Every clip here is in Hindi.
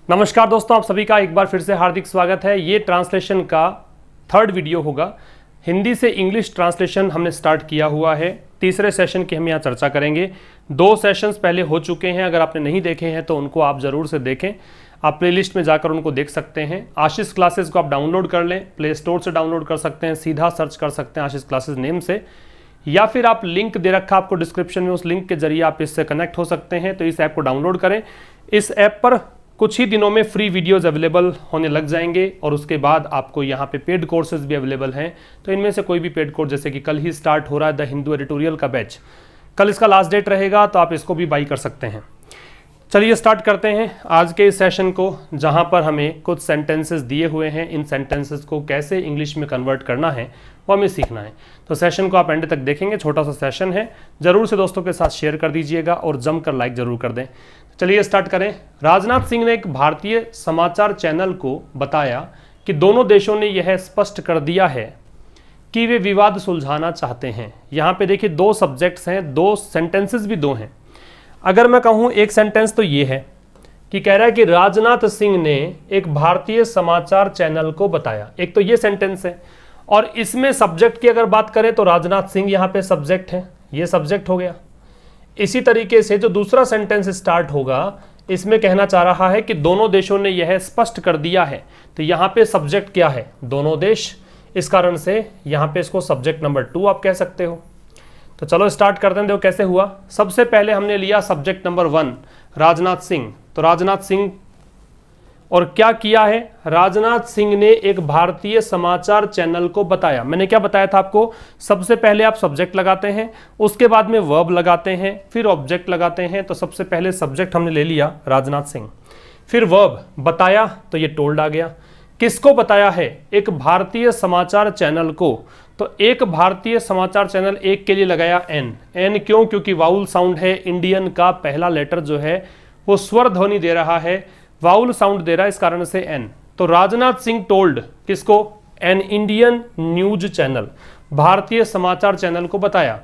नमस्कार दोस्तों, आप सभी का एक बार फिर से हार्दिक स्वागत है। ये ट्रांसलेशन का थर्ड वीडियो होगा। हिंदी से इंग्लिश ट्रांसलेशन हमने स्टार्ट किया हुआ है। तीसरे सेशन की हम यहाँ चर्चा करेंगे। 2 सेशंस पहले हो चुके हैं, अगर आपने नहीं देखे हैं तो उनको आप ज़रूर से देखें। आप प्लेलिस्ट में जाकर उनको देख सकते हैं। आशीष क्लासेस को आप डाउनलोड कर लें, प्ले स्टोर से डाउनलोड कर सकते हैं, सीधा सर्च कर सकते हैं आशीष क्लासेस नेम से, या फिर आप लिंक दे रखा आपको डिस्क्रिप्शन में, उस लिंक के जरिए आप इससे कनेक्ट हो सकते हैं। तो इस ऐप को डाउनलोड करें। इस ऐप पर कुछ ही दिनों में फ्री वीडियोस अवेलेबल होने लग जाएंगे और उसके बाद आपको यहाँ पे पेड कोर्सेज भी अवेलेबल हैं। तो इनमें से कोई भी पेड कोर्स, जैसे कि कल ही स्टार्ट हो रहा है द हिंदू एडिटोरियल का बैच, कल इसका लास्ट डेट रहेगा, तो आप इसको भी बाई कर सकते हैं। चलिए स्टार्ट करते हैं आज के इस सेशन को, जहाँ पर हमें कुछ सेंटेंसेस दिए हुए हैं। इन सेंटेंसेस को कैसे इंग्लिश में कन्वर्ट करना है वो हमें सीखना है। तो सेशन को आप एंड तक देखेंगे, छोटा सा सेशन है। जरूर से दोस्तों के साथ शेयर कर दीजिएगा और जमकर लाइक जरूर कर दें। चलिए स्टार्ट करें। राजनाथ सिंह ने एक भारतीय समाचार चैनल को बताया कि दोनों देशों ने यह स्पष्ट कर दिया है कि वे विवाद सुलझाना चाहते हैं। यहाँ पे देखिए 2 सब्जेक्ट्स हैं, 2 सेंटेंसेस भी 2 हैं। अगर मैं कहूँ एक सेंटेंस तो ये है कि कह रहा है कि राजनाथ सिंह ने एक भारतीय समाचार चैनल को बताया। एक तो ये सेंटेंस है, और इसमें सब्जेक्ट की अगर बात करें तो राजनाथ सिंह यहाँ पे सब्जेक्ट है, ये सब्जेक्ट हो गया। इसी तरीके से जो दूसरा सेंटेंस स्टार्ट होगा, इसमें कहना चाह रहा है कि दोनों देशों ने यह स्पष्ट कर दिया है। तो यहाँ पे सब्जेक्ट क्या है? दोनों देश। इस कारण से यहाँ पे इसको सब्जेक्ट नंबर 2 आप कह सकते हो। तो चलो स्टार्ट करते हैं। देखो कैसे हुआ। सबसे पहले हमने लिया सब्जेक्ट नंबर 1 राजनाथ सिंह। तो राजनाथ सिंह, और क्या किया है? राजनाथ सिंह ने एक भारतीय समाचार चैनल को बताया। मैंने क्या बताया था आपको? सबसे पहले आप सब्जेक्ट लगाते हैं, उसके बाद में वर्ब लगाते हैं, फिर ऑब्जेक्ट लगाते हैं। तो सबसे पहले सब्जेक्ट हमने ले लिया राजनाथ सिंह, फिर वर्ब बताया, तो ये टोल्ड आ गया। किसको बताया है? एक भारतीय समाचार चैनल को। तो एक भारतीय समाचार चैनल, एक के लिए लगाया एन। एन क्यों? क्योंकि वाउल साउंड है, इंडियन का पहला लेटर जो है वो स्वर ध्वनि दे रहा है, वाउल साउंड दे रहा है, इस कारण से एन। तो राजनाथ सिंह टोल्ड किसको? एन इंडियन न्यूज चैनल, भारतीय समाचार चैनल को बताया।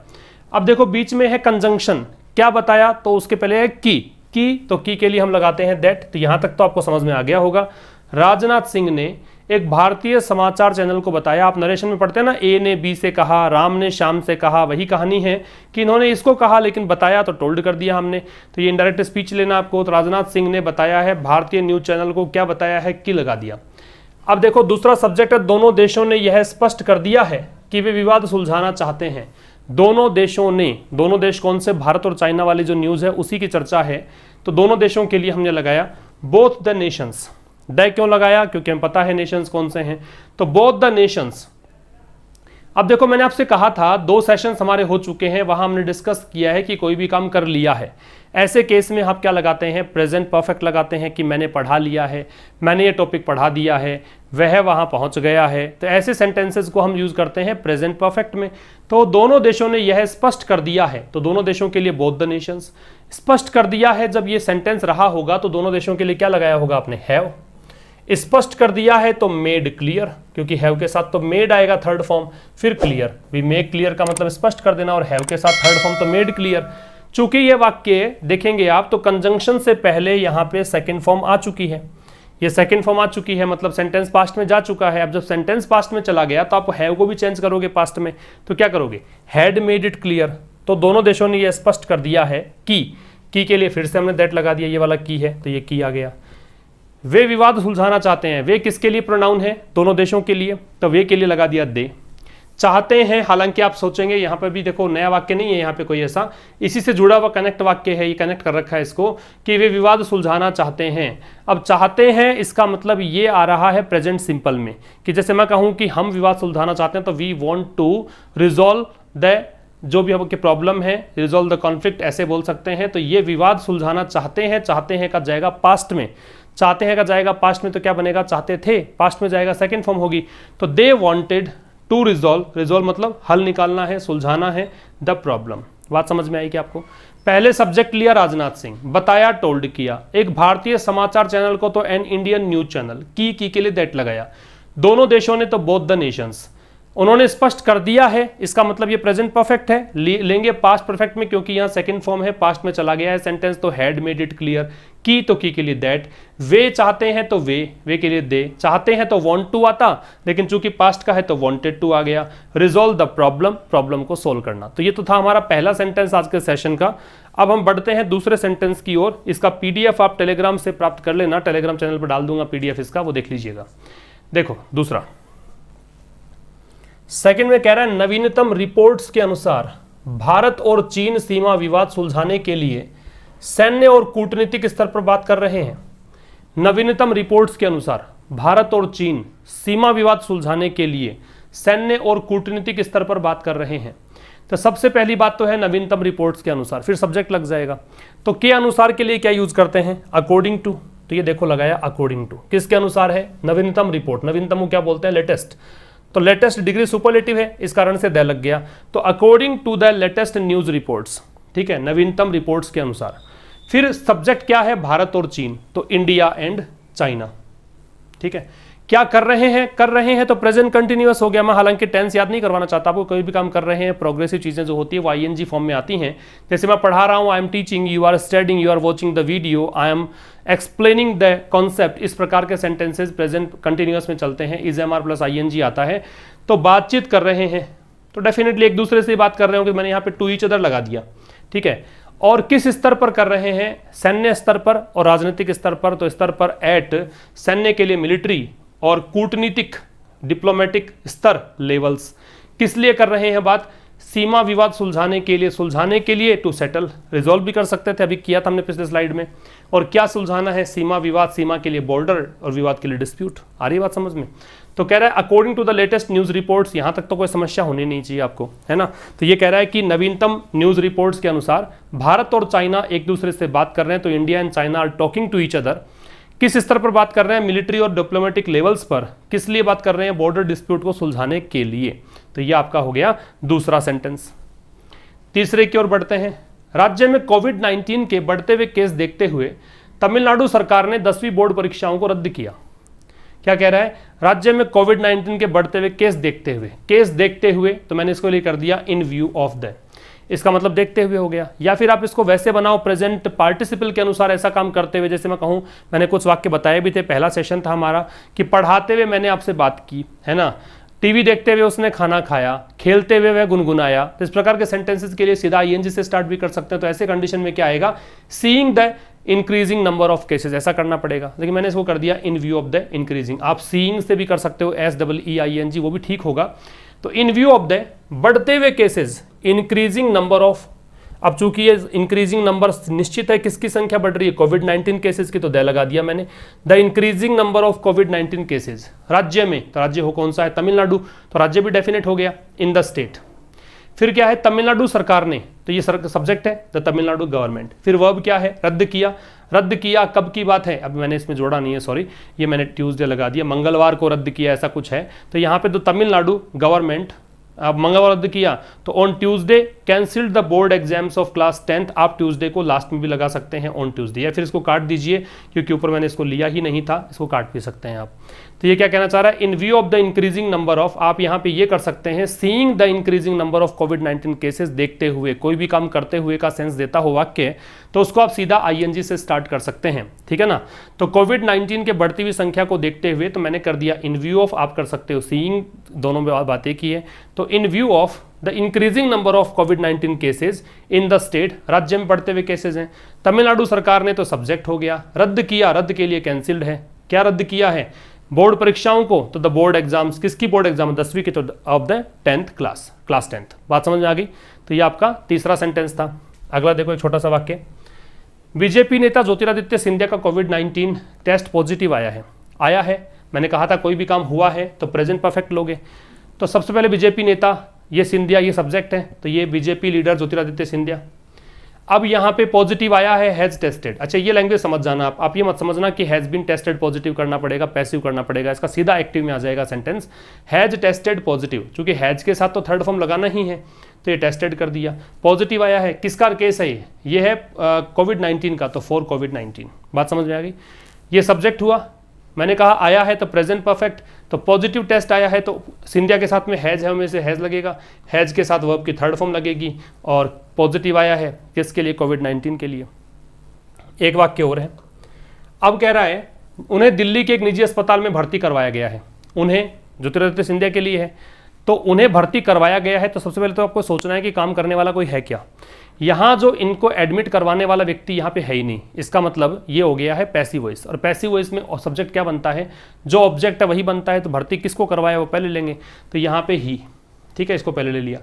अब देखो बीच में है कंजंक्शन। क्या बताया? तो उसके पहले है की। तो की के लिए हम लगाते हैं दैट। तो यहां तक तो आपको समझ में आ गया होगा। राजनाथ सिंह ने एक भारतीय समाचार चैनल को बताया। आप नरेशन में पढ़ते हैं ना, ए ने बी से कहा, राम ने श्याम से कहा, वही कहानी है कि इन्होंने इसको कहा लेकिन बताया तो टोल्ड कर दिया हमने। तो ये इनडायरेक्ट स्पीच लेना आपको। तो राजनाथ सिंह ने बताया है, भारतीय न्यूज चैनल को क्या बताया है? की लगा दिया। अब देखो दूसरा सब्जेक्ट है, दोनों देशों ने यह स्पष्ट कर दिया है कि वे विवाद सुलझाना चाहते हैं। दोनों देशों ने, दोनों देश कौन से? भारत और चाइना वाली जो न्यूज है उसी की चर्चा है। तो दोनों देशों के लिए हमने लगाया बोथ द नेशंस। द क्यों लगाया? क्योंकि हमें पता है नेशंस कौन से हैं। तो बोथ द नेशंस। अब देखो मैंने आपसे कहा था 2 सेशंस हमारे हो चुके हैं, वहां हमने डिस्कस किया है कि कोई भी काम कर लिया है। ऐसे केस में आप क्या लगाते हैं? प्रेजेंट परफेक्ट लगाते हैं कि मैंने पढ़ा लिया है, मैंने ये टॉपिक पढ़ा दिया है, वह वहां पहुंच गया है। तो ऐसे सेंटेंसेस को हम यूज करते हैं प्रेजेंट परफेक्ट में। तो दोनों देशों ने यह स्पष्ट कर दिया है, तो दोनों देशों के लिए बोथ द नेशंस। स्पष्ट कर दिया है, जब ये सेंटेंस रहा होगा तो दोनों देशों के लिए क्या लगाया होगा आपने? हैव। स्पष्ट कर दिया है तो मेड क्लियर, क्योंकि हैव के साथ तो मेड आएगा थर्ड फॉर्म, फिर क्लियर भी। मेक क्लियर का मतलब स्पष्ट कर देना, और हैव के साथ थर्ड फॉर्म तो मेड क्लियर। चूंकि ये वाक्य देखेंगे आप तो कंजंक्शन से पहले यहाँ पे सेकंड फॉर्म आ चुकी है। ये सेकंड फॉर्म आ चुकी है, मतलब सेंटेंस पास्ट में जा चुका है। अब जब सेंटेंस पास्ट में चला गया तो आप हैव को भी चेंज करोगे पास्ट में, तो क्या करोगे? Had made it clear. तो दोनों देशों ने यह स्पष्ट कर दिया है की के लिए फिर से हमने दैट लगा दिया, ये वाला की है तो ये की आ गया। वे विवाद सुलझाना चाहते हैं। वे किसके लिए प्रोनाउन है? दोनों देशों के लिए। तो वे के लिए लगा दिया दे। चाहते हैं, हालांकि आप सोचेंगे यहाँ पर भी देखो नया वाक्य नहीं है यहाँ पे कोई ऐसा, इसी से जुड़ा हुआ कनेक्ट वाक्य है, ये कनेक्ट कर रखा है इसको कि वे विवाद सुलझाना चाहते हैं। अब चाहते हैं इसका मतलब ये आ रहा है प्रेजेंट सिंपल में, कि जैसे मैं कहूँ कि हम विवाद सुलझाना चाहते हैं तो we want to resolve the, जो भी आपकी प्रॉब्लम है, रिजॉल्व द कॉन्फ्लिक्ट ऐसे बोल सकते हैं। तो ये विवाद सुलझाना चाहते हैं। चाहते हैं का जाएगा पास्ट में, चाहते हैं का जाएगा पास्ट में, तो क्या बनेगा? चाहते थे, पास्ट में जाएगा सेकंड फॉर्म होगी। तो they wanted to resolve, resolve मतलब हल निकालना है, सुलझाना है द प्रॉब्लम। बात समझ में आई कि आपको? पहले सब्जेक्ट लिया राजनाथ सिंह, बताया टोल्ड किया। एक भारतीय समाचार चैनल को तो एन इंडियन न्यूज चैनल, की के लिए दैट लगाया। दोनों देशों ने तो बोथ द नेशंस, उन्होंने स्पष्ट कर दिया है, इसका मतलब ये प्रेजेंट परफेक्ट है, लेंगे पास्ट परफेक्ट में क्योंकि यहां सेकंड फॉर्म है, पास्ट में चला गया है सेंटेंस, तो हैड मेड इट क्लियर, की तो की के लिए दैट, वे चाहते हैं तो वे के लिए दे, चाहते हैं तो वांट टू आता, लेकिन चूंकि पास्ट का है तो वांटेड टू आ गया, रिजॉल्व द प्रॉब्लम, प्रॉब्लम को सोल्व करना। तो ये तो था हमारा पहला सेंटेंस आज के सेशन का। अब हम बढ़ते हैं दूसरे सेंटेंस की ओर। इसका पीडीएफ आप टेलीग्राम से प्राप्त कर लेना, टेलीग्राम चैनल पर डाल दूंगा पीडीएफ इसका, वो देख लीजिएगा। देखो दूसरा, सेकंड में कह रहा है नवीनतम रिपोर्ट्स के अनुसार भारत और चीन सीमा विवाद सुलझाने के लिए सैन्य और कूटनीतिक स्तर पर बात कर रहे हैं। नवीनतम रिपोर्ट्स के अनुसार भारत और चीन सीमा विवाद सुलझाने के लिए सैन्य और कूटनीतिक स्तर पर बात कर रहे हैं। तो सबसे पहली बात तो है नवीनतम रिपोर्ट्स के अनुसार, फिर सब्जेक्ट लग जाएगा। तो के अनुसार के लिए क्या यूज करते हैं, अकॉर्डिंग टू। तो ये देखो लगाया अकॉर्डिंग टू, किसके अनुसार है, नवीनतम रिपोर्ट। नवीनतम को क्या बोलते हैं, लेटेस्ट। तो लेटेस्ट डिग्री सुपरलेटिव है, इस कारण से द लग गया। तो according to the latest news reports, ठीक है, नवीनतम रिपोर्ट्स के अनुसार। फिर सब्जेक्ट क्या है, भारत और चीन, तो इंडिया एंड चाइना, ठीक है। क्या कर रहे हैं तो प्रेजेंट कंटिन्यूअस हो गया। मैं हालांकि टेंस याद नहीं करवाना चाहता आपको, कोई भी काम कर रहे हैं, प्रोग्रेसिव चीजें जो होती है वो आईएनजी फॉर्म में आती हैं। जैसे मैं पढ़ा रहा हूं, I am teaching, you are studying, you are watching the video, I am explaining the concept, इस प्रकार के सेंटेंसेस प्रेजेंट कंटिन्यूअस में चलते हैं, is am are plus ING आता है। तो बातचीत कर रहे हैं तो डेफिनेटली एक दूसरे से बात कर रहे होंगे, मैंने यहाँ पे टू ईच अदर लगा दिया, ठीक है। और किस स्तर पर कर रहे हैं, सैन्य स्तर पर और राजनीतिक स्तर पर। तो स्तर पर एट, सैन्य के लिए मिलिट्री और कूटनीतिक डिप्लोमेटिक स्तर लेवल्स। किस लिए कर रहे हैं बात, सीमा विवाद सुलझाने के लिए टू सेटल, रिजॉल्व भी कर सकते थे, अभी किया था हमने पिछले स्लाइड में। और क्या सुलझाना है, सीमा विवाद, सीमा के लिए बॉर्डर और विवाद के लिए डिस्प्यूट। आ रही बात समझ में। तो कह रहा है according to the latest news reports, यहां तक तो कोई समस्या होनी नहीं चाहिए आपको, है ना। तो ये कह रहा है कि नवीनतम न्यूज रिपोर्ट्स के अनुसार भारत और चाइना एक दूसरे से बात कर रहे हैं। तो India and China are talking to each other. किस स्तर पर बात कर रहे हैं, मिलिट्री और डिप्लोमेटिक लेवल्स पर। किस लिए बात कर रहे हैं, बॉर्डर डिस्प्यूट को सुलझाने के लिए। तो ये आपका हो गया दूसरा सेंटेंस। तीसरे की ओर बढ़ते हैं। राज्य में कोविड-19 के बढ़ते हुए केस देखते हुए तमिलनाडु सरकार ने 10वीं बोर्ड परीक्षाओं को रद्द किया। क्या कह रहा है, राज्य में कोविड-19 के बढ़ते हुए केस देखते हुए, तो मैंने इसको लिए कर दिया इन व्यू ऑफ द, इसका मतलब देखते हुए हो गया। या फिर आप इसको वैसे बनाओ, प्रेजेंट पार्टिसिपल के अनुसार ऐसा काम करते हुए। जैसे मैं कहूं, मैंने कुछ वाक्य बताए भी थे, पहला सेशन था हमारा कि पढ़ाते हुए मैंने आपसे बात की, है ना, टीवी देखते हुए उसने खाना खाया, खेलते हुए वह गुनगुनाया। तो इस प्रकार के सेंटेंसेस के लिए सीधा आईएनजी से स्टार्ट भी कर सकते हैं। तो ऐसे कंडीशन में क्या आएगा, seeing the increasing number of cases, ऐसा करना पड़ेगा। लेकिन मैंने इसको कर दिया इन व्यू ऑफ द इंक्रीजिंग। आप सीइंग से भी कर सकते हो, SEEING, वो भी ठीक होगा। तो इन व्यू ऑफ द बढ़ते हुए केसेस, इंक्रीजिंग नंबर ऑफ, अब चूंकि ये इंक्रीजिंग नंबर निश्चित है, किसकी संख्या बढ़ रही है, कोविड-19 केसेस की, तो द लगा दिया मैंने। The increasing number of covid cases राज्य में, तो राज्य हो कौन सा है, तमिलनाडु, तो राज्य भी डेफिनेट हो गया, इन द स्टेट। फिर क्या है, तमिलनाडु सरकार ने, तो ये सब्जेक्ट है द तमिलनाडु गवर्नमेंट। फिर वर्ब क्या है, रद्द किया, कब की बात है, अब मैंने इसमें जोड़ा नहीं है, सॉरी, ये मैंने ट्यूसडे लगा दिया, मंगलवार को रद्द किया, ऐसा कुछ है। तो यहाँ पे तो तमिलनाडु गवर्नमेंट, अब मंगलवार रद्द किया, तो on Tuesday cancelled the board exams of class 10th। आप ट्यूसडे को लास्ट में भी लगा सकते हैं, ऑन ट्यूसडे, या फिर इसको काट दीजिए क्योंकि ऊपर मैंने इसको लिया ही नहीं था, इसको काट भी सकते हैं आप। तो ये क्या कहना चाह रहा है, इन view of the increasing number of, आप यहाँ पे ये कर सकते हैं, seeing the increasing number of covid cases, देखते हुए, कोई भी काम करते हुए का सेंस देता हो वाक्य, तो उसको आप सीधा आईएनजी से स्टार्ट कर सकते हैं, ठीक है ना। तो कोविड-19 के बढ़ती हुई संख्या को देखते हुए, तो मैंने कर दिया इन व्यू ऑफ, आप कर सकते हो सीइंग, दोनों में बातें की है। तो इन view of the increasing number of covid cases in the state, राज्य में बढ़ते हुए केसेस हैं। तमिलनाडु सरकार ने, तो सब्जेक्ट हो गया। रद्द किया, रद्द के लिए कैंसिल्ड है। क्या रद्द किया है, बोर्ड परीक्षाओं को, तो द बोर्ड एग्जाम्स, किसकी बोर्ड एग्जाम, 10वीं की, तो of the 10th class 10th। बात समझ में आ गई। तो ये आपका तीसरा सेंटेंस था। अगला देखो, एक छोटा सा वाक्य, बीजेपी नेता ज्योतिरादित्य सिंधिया का कोविड-19 टेस्ट पॉजिटिव आया है। मैंने कहा था कोई भी काम हुआ है तो प्रेजेंट परफेक्ट लोगे। तो सबसे पहले बीजेपी नेता, ये सिंधिया, ये सब्जेक्ट है, तो ये बीजेपी लीडर ज्योतिरादित्य सिंधिया। अब यहाँ पे पॉजिटिव आया है, हैज टेस्टेड। अच्छा, ये लैंग्वेज समझ जाना आप ये मत समझना कि हैज बीन टेस्टेड पॉजिटिव करना पड़ेगा, पैसिव करना पड़ेगा, इसका सीधा एक्टिव में आ जाएगा सेंटेंस, हैज टेस्टेड पॉजिटिव। चूंकि हैज के साथ तो थर्ड फॉर्म लगाना ही है, तो ये टेस्टेड कर दिया। पॉजिटिव आया है, किसका केस है ये है कोविड-19 का, तो फॉर कोविड-19। बात समझ में आ गई। ये सब्जेक्ट हुआ, मैंने कहा आया है तो प्रेजेंट परफेक्ट, तो पॉजिटिव टेस्ट आया है तो सिंधिया के साथ में हैज है, हमें से हैज लगेगा, हैज के साथ वर्ब की थर्ड फॉर्म लगेगी, और पॉजिटिव आया है किसके लिए, कोविड-19 के लिए। एक वाक्य और है, अब कह रहा है उन्हें दिल्ली के एक निजी अस्पताल में भर्ती करवाया गया है। उन्हें, ज्योतिरादित्य सिंधिया के लिए है, तो उन्हें भर्ती करवाया गया है, तो सबसे पहले तो आपको सोचना है कि काम करने वाला कोई है क्या। यहाँ जो इनको एडमिट करवाने वाला व्यक्ति यहाँ पे है ही नहीं, इसका मतलब ये हो गया है पैसिव वॉइस, और पैसिव वॉइस में सब्जेक्ट क्या बनता है, जो ऑब्जेक्ट है वही बनता है, तो भर्ती किसको करवाया वो पहले लेंगे, तो यहाँ पे ही, ठीक है, इसको पहले ले लिया।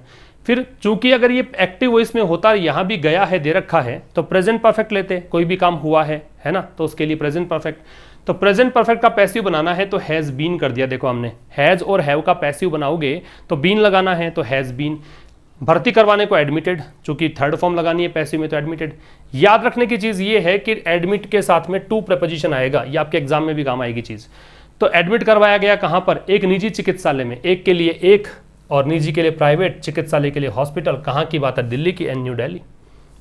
फिर चूंकि अगर ये एक्टिव वॉइस में होता, यहाँ भी गया है दे रखा है, तो प्रेजेंट परफेक्ट लेते, कोई भी काम हुआ है ना, तो उसके लिए प्रेजेंट परफेक्ट। तो प्रेजेंट परफेक्ट का पैसिव बनाना है तो हैज़ बीन कर दिया, देखो हमने हैज़ और हैव का पैसिव बनाओगे तो बीन लगाना है, तो हैज़ बीन। भर्ती करवाने को एडमिटेड, चूंकि थर्ड फॉर्म लगानी है पैसिव में तो एडमिटेड। याद रखने की चीज़ ये है कि एडमिट के साथ में टू प्रपोजिशन आएगा, ये आपके एग्जाम में भी काम आएगी चीज़। तो एडमिट करवाया गया कहाँ पर, एक निजी चिकित्सालय में, एक के लिए एक और निजी के लिए प्राइवेट, चिकित्सालय के लिए हॉस्पिटल। कहाँ की बात है, दिल्ली की एंड न्यू दिल्ली।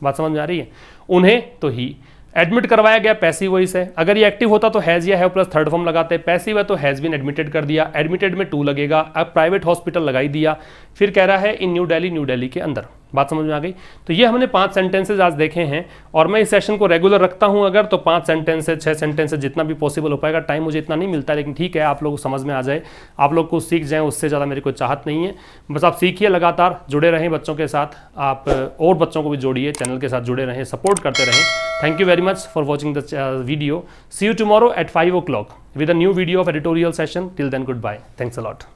बात समझ में आ रही है। उन्हें तो ही एडमिट करवाया गया, पैसिव वॉइस है। अगर ये एक्टिव होता तो हैज़ या हैव प्लस थर्ड फॉर्म लगाते, पैसिव है तो हैज़ बीन एडमिटेड कर दिया, एडमिटेड में टू लगेगा, अब प्राइवेट हॉस्पिटल लगाई दिया। फिर कह रहा है इन न्यू दिल्ली के अंदर। बात समझ में आ गई। तो ये हमने 5 सेंटेंसेज आज देखे हैं, और मैं इस सेशन को रेगुलर रखता हूं अगर, तो 5 सेंटेंसेज 6 सेंटेंसेज जितना भी पॉसिबल हो पाएगा। टाइम मुझे इतना नहीं मिलता, लेकिन ठीक है, आप लोग को समझ में आ जाए, आप लोग को सीख जाएं, उससे ज़्यादा मेरी कोई चाहत नहीं है। बस आप सीखिए, लगातार जुड़े रहें बच्चों के साथ, आप और बच्चों को भी जोड़िए, चैनल के साथ जुड़े रहें, सपोर्ट करते रहें। Thank you very much for watching the video. See you tomorrow at 5 o'clock with a new video of editorial session. Till then, goodbye. Thanks a lot.